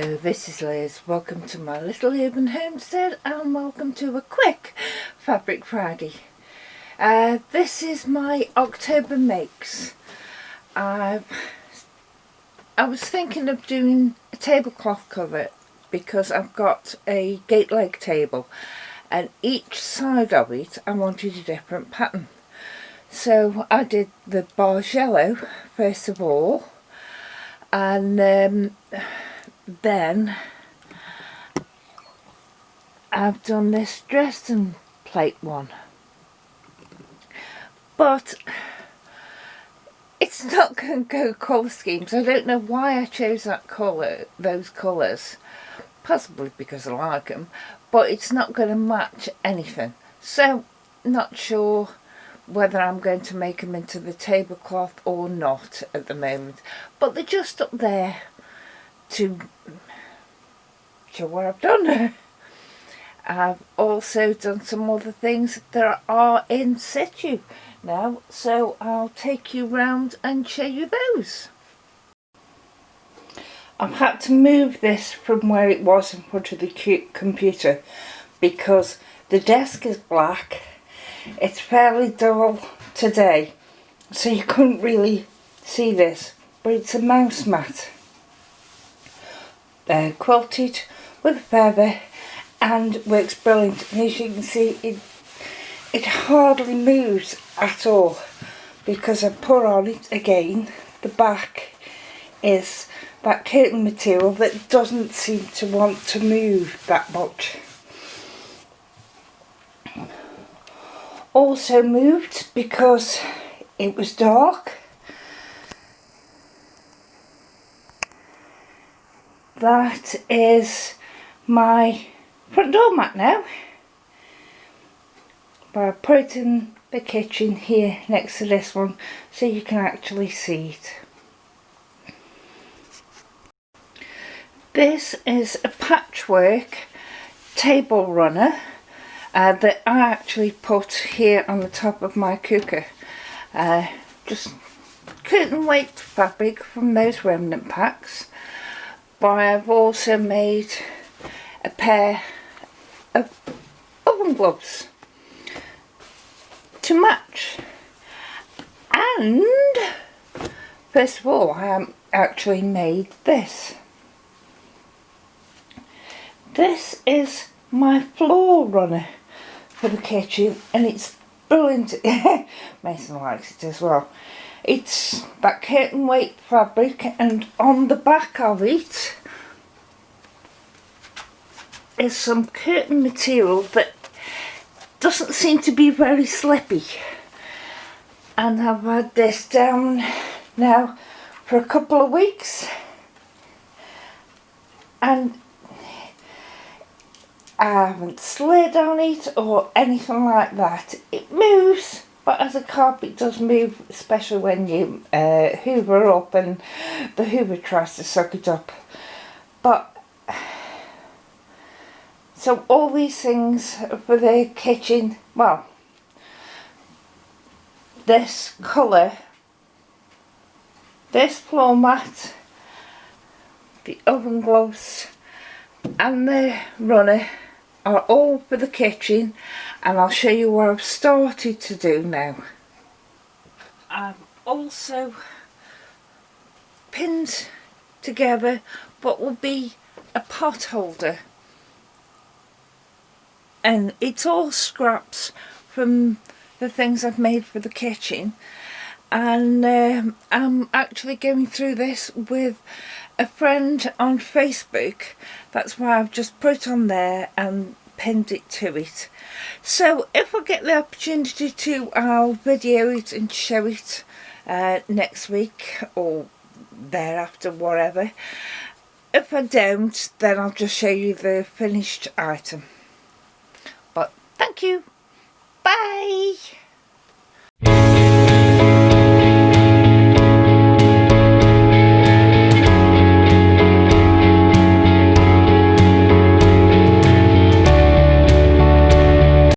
Hello, this is Liz. Welcome to my little urban homestead and welcome to a quick Fabric Friday. This is my October makes. I was thinking of doing a tablecloth cover because I've got a gate leg table and each side of it I wanted a different pattern. So I did the bars yellow first of all, and then I've done this Dresden plate one, but it's not going to go colour schemes. I don't know why I chose that colour, those colours, possibly because I like them, but it's not going to match anything. So not sure whether I'm going to make them into the tablecloth or not at the moment, but they're just up there to show what I've done. I've also done some other things that are in situ now, so I'll take you round and show you those. I've had to move this from where it was in front of the computer because the desk is black. It's fairly dull today, so you couldn't really see this, but it's a mouse mat. Quilted with a feather and works brilliant. And as you can see, it hardly moves at all because I put on it again. The back is that curtain material that doesn't seem to want to move that much. Also moved because it was dark. That is my front door mat now, but I put it in the kitchen here next to this one so you can actually see it. This is a patchwork table runner that I actually put here on the top of my cooker. Just curtain weight fabric from those remnant packs, but I've also made a pair of oven gloves to match. And first of all, I actually made this. This is my floor runner for the kitchen, and it's brilliant. Mason likes it as well. It's that curtain weight fabric, and on the back of it is some curtain material that doesn't seem to be very slippy. And I've had this down now for a couple of weeks, and I haven't slid on it or anything like that. It moves, but as a carpet does move, especially when you hoover up and the hoover tries to suck it up. But so all these things for the kitchen, well, this colour, this floor mat, the oven gloves and the runner are all for the kitchen, and I'll show you what I've started to do now. I've also pinned together what will be a pot holder, and it's all scraps from the things I've made for the kitchen, and I'm actually going through this with a friend on Facebook. That's why I've just put it on there and pinned it to it. So if I get the opportunity to, I'll video it and show it next week or thereafter, whatever. If I don't, then I'll just show you the finished item. But thank you. Bye.